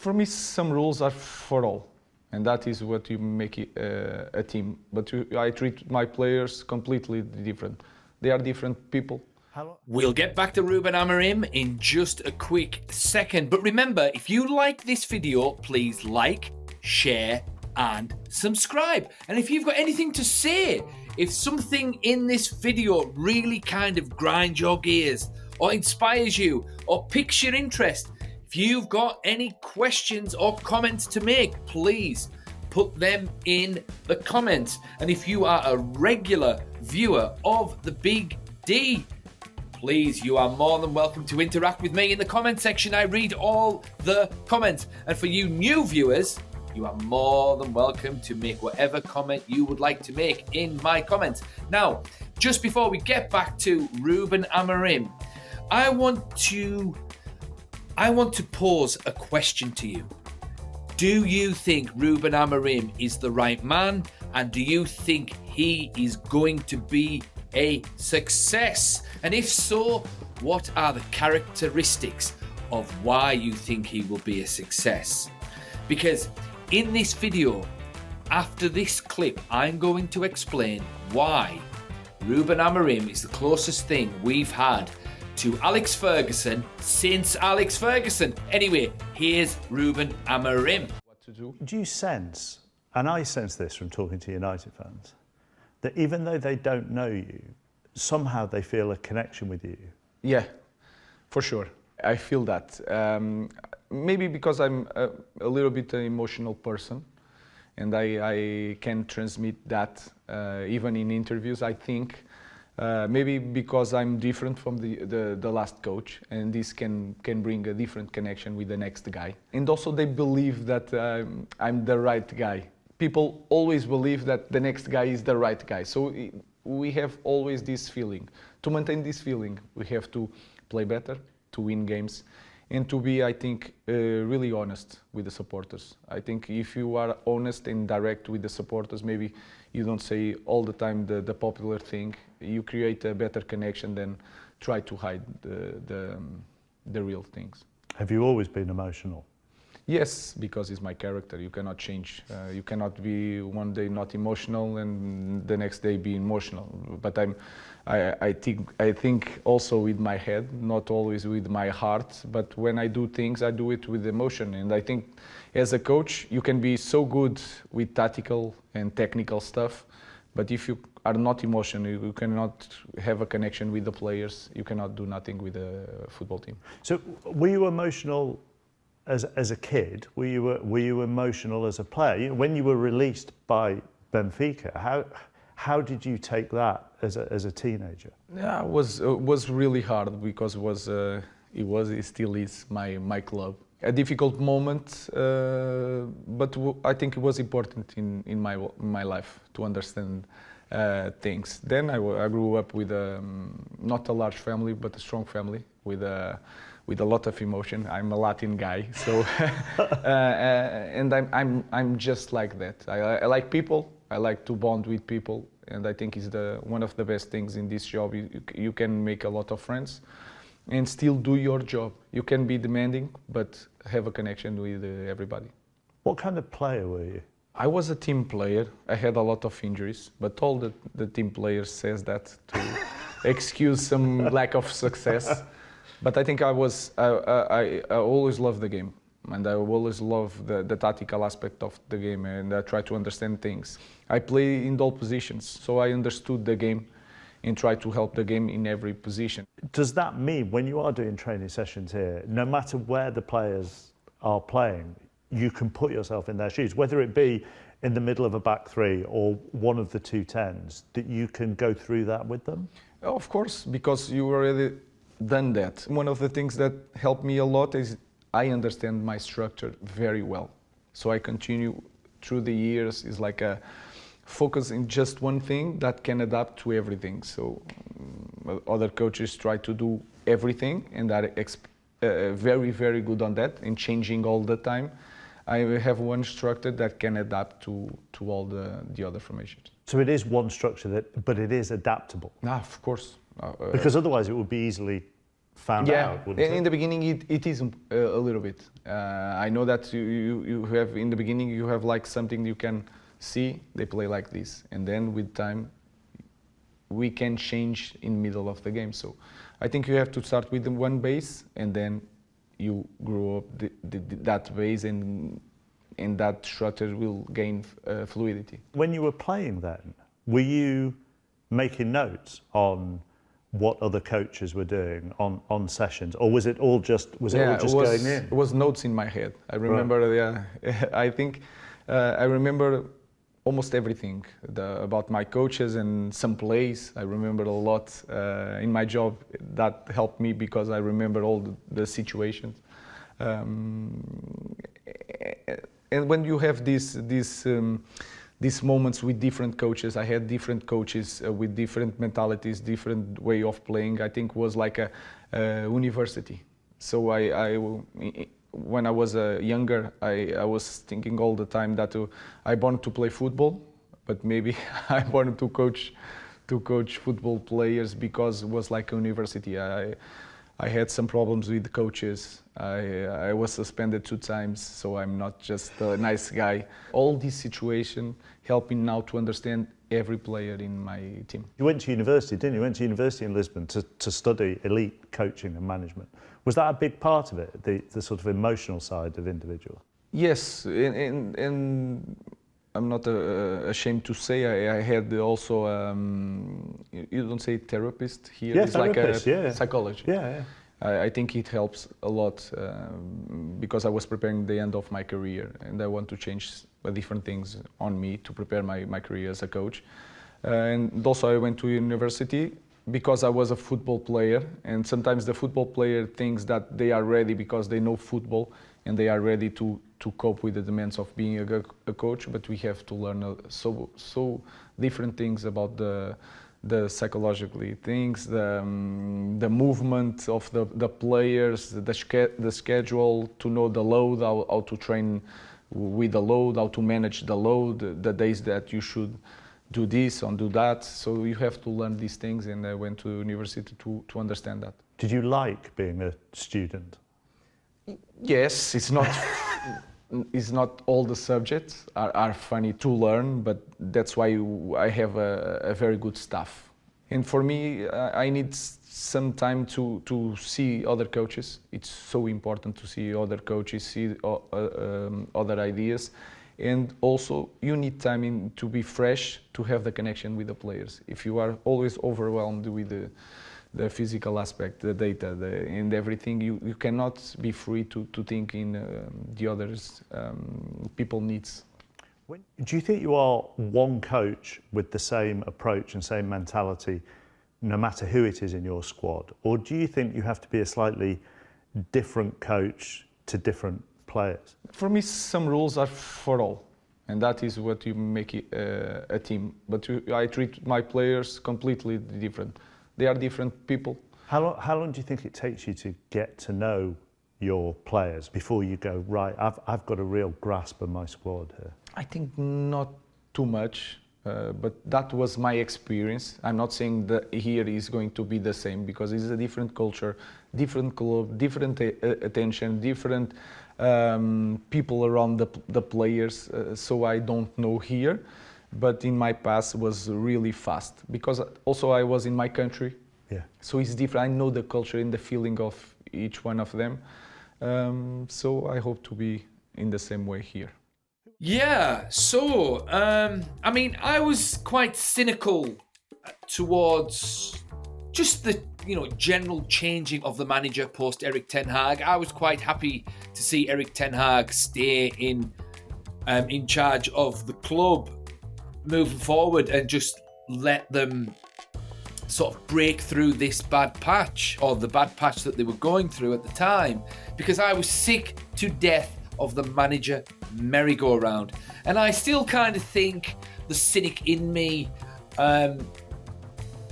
For me, some rules are for all, and that is what you make it, a team. But I treat my players completely different. They are different people. We'll get back to Ruben Amorim in just a quick second. But remember, if you like this video, please like, share, and subscribe. And if you've got anything to say, if something in this video really kind of grinds your gears, or inspires you, or piques your interest, if you've got any questions or comments to make, please put them in the comments. And if you are a regular viewer of the Big D, please, you are more than welcome to interact with me in the comment section. I read all the comments. And for you new viewers, you are more than welcome to make whatever comment you would like to make in my comments. Now, just before we get back to Ruben Amorim, I want to pose a question to you. Do you think Ruben Amorim is the right man? And do you think he is going to be a success? And if so, what are the characteristics of why you think he will be a success? Because in this video, after this clip, I'm going to explain why Ruben Amorim is the closest thing we've had to Alex Ferguson since Alex Ferguson. Anyway, here's Ruben Amorim. What to do? Do you sense, and I sense this from talking to United fans, that even though they don't know you, somehow they feel a connection with you? Yeah, for sure. I feel that. Maybe because I'm a little bit an emotional person, and I can transmit that even in interviews, I think. Maybe because I'm different from the last coach, and this can bring a different connection with the next guy. And also they believe that I'm the right guy. People always believe that the next guy is the right guy. So we have always this feeling. To maintain this feeling, we have to play better, to win games, and to be, I think, really honest with the supporters. I think if you are honest and direct with the supporters, maybe you don't say all the time the popular thing, you create a better connection than try to hide the real things. Have you always been emotional? Yes, because it's my character. You cannot change. You cannot be one day not emotional and the next day be emotional. But I think also with my head, not always with my heart. But when I do things, I do it with emotion. And I think as a coach, you can be so good with tactical and technical stuff. But if you are not emotional, you cannot have a connection with the players. You cannot do nothing with a football team. So were you emotional as a kid? Were you emotional as a player? When you were released by Benfica, how did you take that as a teenager? Yeah, it was really hard because it still is my club. A difficult moment, but I think it was important in my life to understand things. Then I grew up with not a large family, but a strong family with a lot of emotion. I'm a Latin guy, so and I'm just like that. I like people. I like to bond with people, and I think it's one of the best things in this job. You can make a lot of friends and still do your job. You can be demanding, but have a connection with everybody. What kind of player were you? I was a team player. I had a lot of injuries, but all the team players says that to excuse some lack of success. But I think I always loved the game, and I always loved the tactical aspect of the game, and I try to understand things. I play in all positions, so I understood the game and try to help the game in every position. Does that mean when you are doing training sessions here, no matter where the players are playing, you can put yourself in their shoes, whether it be in the middle of a back three or one of the two tens, that you can go through that with them? Of course, because you already done that. One of the things that helped me a lot is I understand my structure very well. So I continue through the years, is like a focus in just one thing that can adapt to everything. So other coaches try to do everything and are very, very good on that and changing all the time. I have one structure that can adapt to all the other formations. So it is one structure, but it is adaptable? Of course. Because otherwise it would be easily found out, wouldn't it? In the beginning it is a little bit. I know that you have, in the beginning, you have like something you can see, they play like this. And then with time, we can change in the middle of the game. So I think you have to start with the one base, and then you grow up that base, and that structure will gain fluidity. When you were playing then, were you making notes on what other coaches were doing on sessions, or was it all just going in? It was notes in my head. I remember. Right. I think I remember almost everything about my coaches and some plays. I remember a lot in my job. That helped me because I remember all the situations. And when you have these moments with different coaches, I had different coaches with different mentalities, different way of playing. I think was like a university. So when I was younger, I was thinking all the time that I wanted to play football, but maybe I wanted to coach football players because it was like a university. I had some problems with the coaches. I was suspended 2 times, so I'm not just a nice guy. All this situation helped me now to understand every player in my team. You went to university, didn't you? You went to university in Lisbon to study elite coaching and management. Was that a big part of it, the sort of emotional side of individual? Yes, and I'm not ashamed to say I had also, you don't say therapist here? Yeah, it's therapist, like a psychology. Yeah. I think it helps a lot because I was preparing the end of my career, and I want to change different things on me to prepare my career as a coach. And also I went to university because I was a football player, and sometimes the football player thinks that they are ready because they know football and they are ready to cope with the demands of being a coach, but we have to learn so different things about the psychologically things, the movement of the players, the schedule, to know the load, how to train with the load, how to manage the load, the days that you should do this or do that. So you have to learn these things, and I went to university to understand that. Did you like being a student? Yes, it's not all the subjects are funny to learn, but that's why I have a very good staff. And for me, I need some time to see other coaches. It's so important to see other coaches, see other ideas. And also, you need time to be fresh, to have the connection with the players. If you are always overwhelmed with the physical aspect, the data, and everything, you cannot be free to think in the others people needs. Do you think you are one coach with the same approach and same mentality, no matter who it is in your squad? Or do you think you have to be a slightly different coach to different players? For me, some rules are for all, and that is what you make it, a team. But I treat my players completely different. They are different people. How long do you think it takes you to get to know your players before you go, right, I've got a real grasp of my squad here? I think not too much, but that was my experience. I'm not saying that here is going to be the same, because it's a different culture, different club, different attention, different people around the players, so I don't know here. But in my past was really fast, because also I was in my country. Yeah. So it's different. I know the culture and the feeling of each one of them. So I hope to be in the same way here. Yeah, so, I mean, I was quite cynical towards just the, general changing of the manager post Erik ten Hag. I was quite happy to see Erik ten Hag stay in charge of the club moving forward and just let them sort of break through this bad patch, or the bad patch that they were going through at the time, because I was sick to death of the manager merry-go-round. And I still kind of think the cynic in me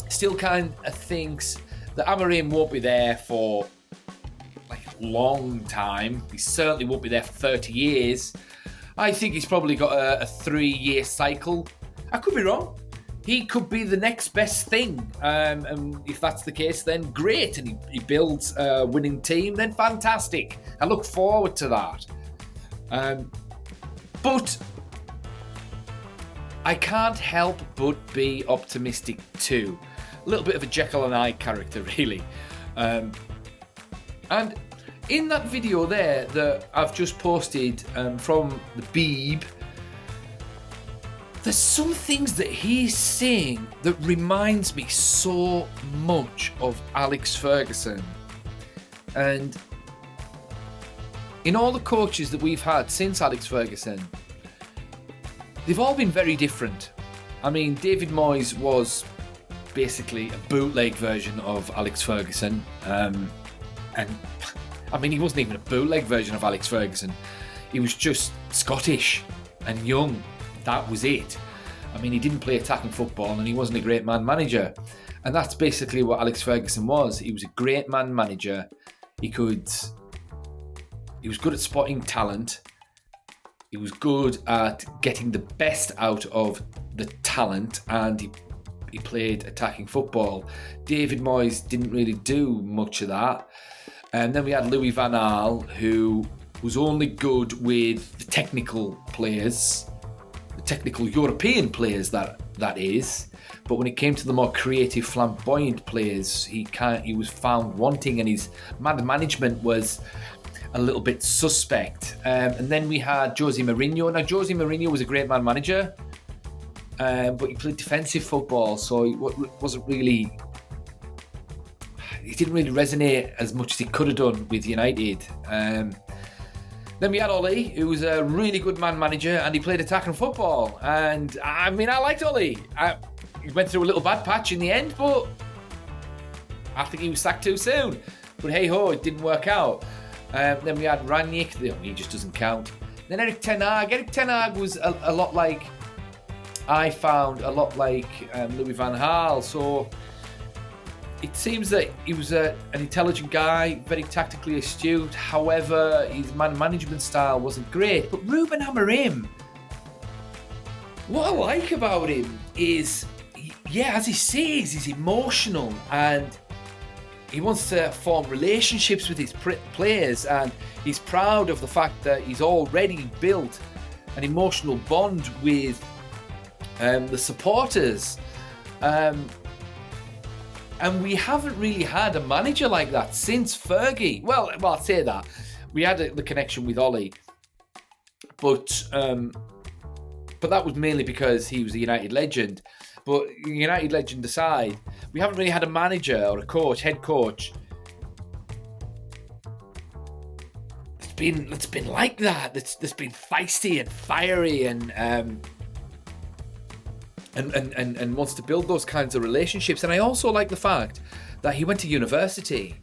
still kind of thinks that Amorim won't be there for like a long time. He certainly won't be there for 30 years. I think he's probably got a 3-year cycle. I could be wrong. he could be the next best thing. And if that's the case, then great. And he builds a winning team, then fantastic. I look forward to that. But I can't help but be optimistic too. A little bit of a Jekyll and Hyde character, really. And in that video there that I've just posted from the Beeb, there's some things that he's saying that reminds me so much of Alex Ferguson. And in all the coaches that we've had since Alex Ferguson, they've all been very different. I mean, David Moyes was basically a bootleg version of Alex Ferguson. And I mean, he wasn't even a bootleg version of Alex Ferguson. He was just Scottish and young. That was it. I mean, he didn't play attacking football and he wasn't a great man manager. And that's basically what Alex Ferguson was. He was a great man manager. He was good at spotting talent. He was good at getting the best out of the talent, and he played attacking football. David Moyes didn't really do much of that. And then we had Louis van Gaal, who was only good with the technical players, the technical European players, that is. But when it came to the more creative, flamboyant players, he was found wanting, and his management was a little bit suspect. And then we had Jose Mourinho. Now, Jose Mourinho was a great man manager, but he played defensive football, so he wasn't really. He didn't really resonate as much as he could have done with United. Then we had Ollie, who was a really good man manager, and he played attacking football. And I mean, I liked Ollie. He went through a little bad patch in the end, but I think he was sacked too soon. But hey ho, it didn't work out. Then we had Rangnick. He just doesn't count. Then Erik ten Hag. Erik ten Hag was a lot like, I found, a lot like Louis van Gaal. So it seems that he was an intelligent guy, very tactically astute. However, his management style wasn't great. But Ruben Amorim, what I like about him is, as he says, he's emotional and he wants to form relationships with his players, and he's proud of the fact that he's already built an emotional bond with the supporters. And we haven't really had a manager like that since Fergie. Well, I'll say that. We had the connection with Ollie, but that was mainly because he was a United legend. But United legend aside, we haven't really had a manager or a coach, head coach. It's been like that. That's been feisty and fiery and wants to build those kinds of relationships. And I also like the fact that he went to university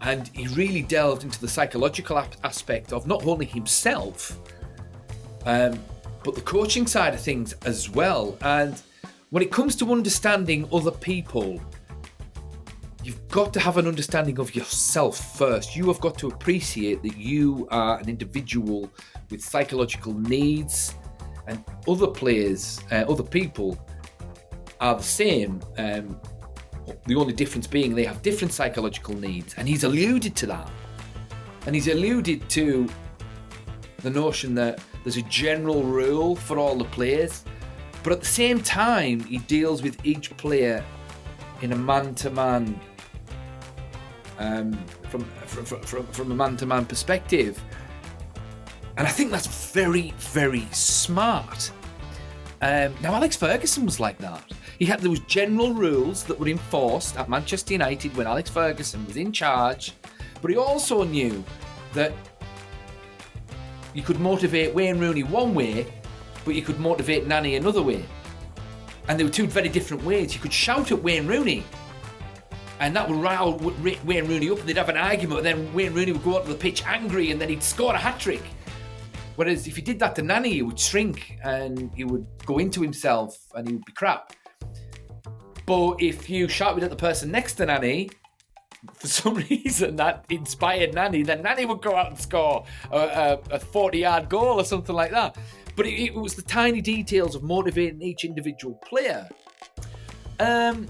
and he really delved into the psychological aspect of not only himself, but the coaching side of things as well. And when it comes to understanding other people, you've got to have an understanding of yourself first. You have got to appreciate that you are an individual with psychological needs, and other players, other people are the same. The only difference being they have different psychological needs. And he's alluded to that. And he's alluded to the notion that there's a general rule for all the players. But at the same time, he deals with each player in a man-to-man, from a man-to-man perspective. And I think that's very, very smart. Now, Alex Ferguson was like that. There was general rules that were enforced at Manchester United when Alex Ferguson was in charge, but he also knew that you could motivate Wayne Rooney one way, but you could motivate Nani another way. And there were two very different ways. You could shout at Wayne Rooney, and that would rile Wayne Rooney up, and they'd have an argument, and then Wayne Rooney would go onto the pitch angry, and then he'd score a hat-trick. Whereas if you did that to Nani, he would shrink, and he would go into himself, and he would be crap. But if you shouted at the person next to Nani, for some reason that inspired Nani, then Nani would go out and score a 40-yard goal or something like that. But it was the tiny details of motivating each individual player I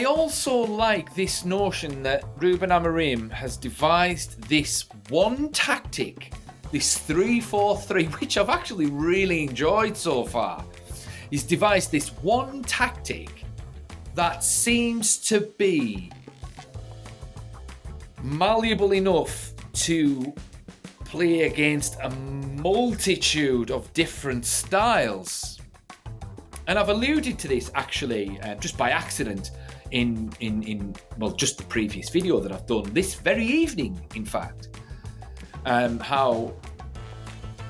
also like this notion that Ruben Amorim has devised this one tactic, this 3-4-3, which I've actually really enjoyed so far. He's devised this one tactic that seems to be malleable enough to play against a multitude of different styles. And I've alluded to this actually just by accident in just the previous video that I've done this very evening, in fact. How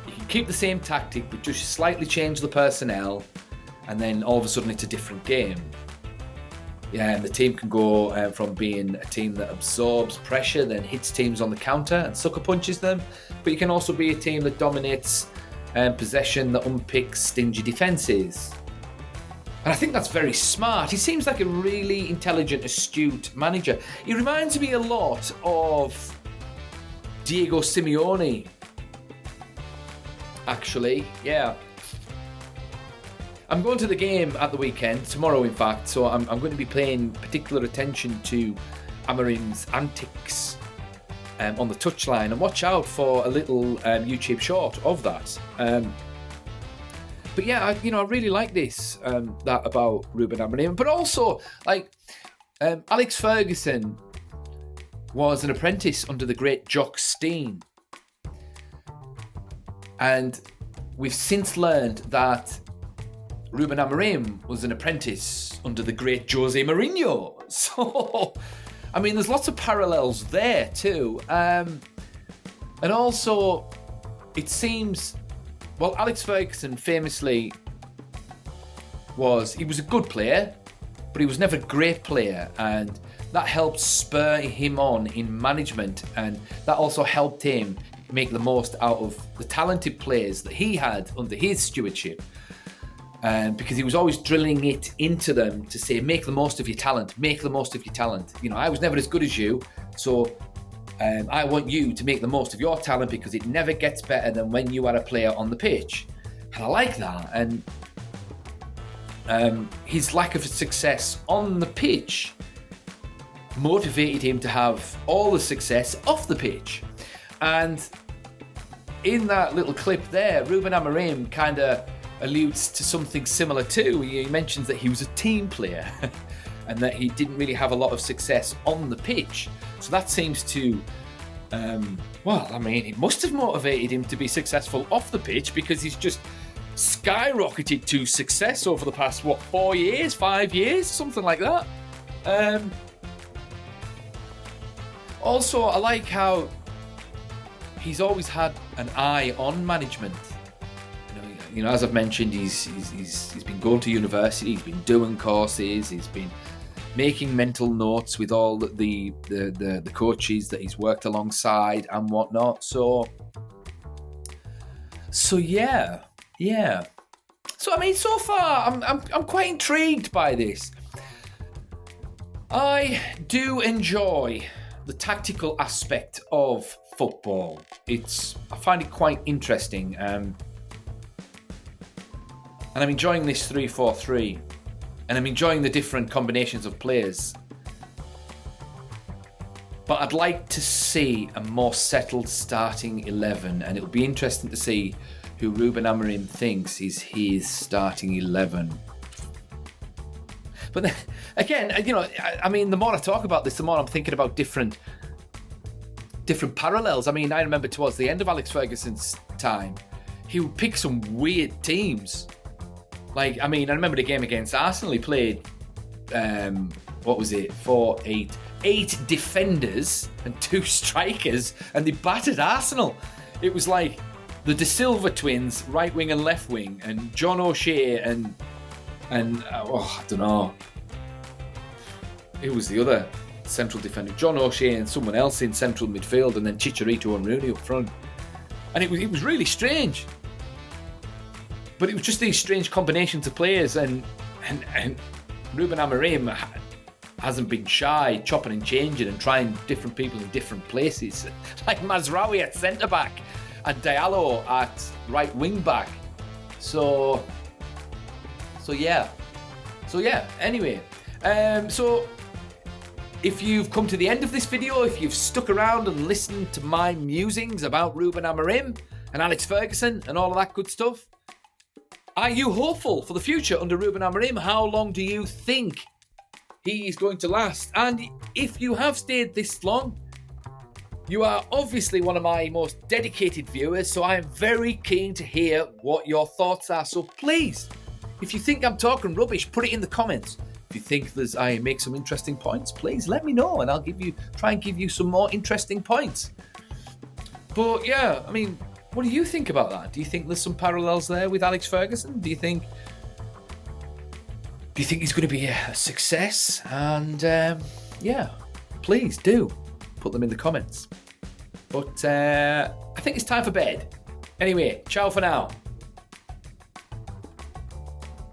you can keep the same tactic but just slightly change the personnel, and then all of a sudden it's a different game. Yeah, and the team can go from being a team that absorbs pressure, then hits teams on the counter and sucker punches them, but you can also be a team that dominates possession, that unpicks stingy defences. And I think that's very smart. He seems like a really intelligent, astute manager. He reminds me a lot of Diego Simeone, actually. Yeah. I'm going to the game at the weekend, tomorrow in fact, so I'm going to be paying particular attention to Amorim's antics on the touchline, and watch out for a little YouTube short of that. But yeah, I really like this, that about Ruben Amorim. But also, like, Alex Ferguson was an apprentice under the great Jock Stein. And we've since learned that Ruben Amorim was an apprentice under the great Jose Mourinho. So, I mean, there's lots of parallels there too. And also, it seems... Well, Alex Ferguson famously he was a good player, but he was never a great player, and that helped spur him on in management, and that also helped him make the most out of the talented players that he had under his stewardship. Because he was always drilling it into them to say, make the most of your talent, make the most of your talent. You know, I was never as good as you, so... I want you to make the most of your talent, because it never gets better than when you are a player on the pitch. And I like that. And his lack of success on the pitch motivated him to have all the success off the pitch. And in that little clip there, Ruben Amorim kind of alludes to something similar too. He mentions that he was a team player and that he didn't really have a lot of success on the pitch. So that seems to, it must have motivated him to be successful off the pitch, because he's just skyrocketed to success over the past, 4 years, 5 years, something like that. Also, I like how he's always had an eye on management. You know, as I've mentioned, he's been going to university, he's been doing courses, he's been making mental notes with all the coaches that he's worked alongside and whatnot. So yeah. So I mean, so far I'm quite intrigued by this. I do enjoy the tactical aspect of football. I find it quite interesting, and I'm enjoying this 3-4-3. And I'm enjoying the different combinations of players. But I'd like to see a more settled starting 11. And it'll be interesting to see who Ruben Amorim thinks is his starting 11. But then, again, I mean, the more I talk about this, the more I'm thinking about different parallels. I mean, I remember towards the end of Alex Ferguson's time, he would pick some weird teams. Like, I mean, I remember the game against Arsenal. He played, 8 defenders and 2 strikers, and they battered Arsenal. It was like the De Silva twins, right wing and left wing, and John O'Shea and I don't know. Who was the other central defender? John O'Shea and someone else in central midfield, and then Chicharito and Rooney up front. And it was really strange. But it was just these strange combinations of players, and Ruben Amorim hasn't been shy chopping and changing and trying different people in different places, like Mazraoui at centre back and Diallo at right wing back. So yeah, So yeah, anyway. So if you've come to the end of this video, if you've stuck around and listened to my musings about Ruben Amorim and Alex Ferguson and all of that good stuff, are you hopeful for the future under Ruben Amorim? How long do you think he is going to last? And if you have stayed this long, you are obviously one of my most dedicated viewers, so I am very keen to hear what your thoughts are. So please, if you think I'm talking rubbish, put it in the comments. If you think I make some interesting points, please let me know, and I'll try and give you some more interesting points. But yeah, I mean, what do you think about that? Do you think there's some parallels there with Alex Ferguson? Do you think he's going to be a success? And yeah, please do put them in the comments. But I think it's time for bed. Anyway, ciao for now.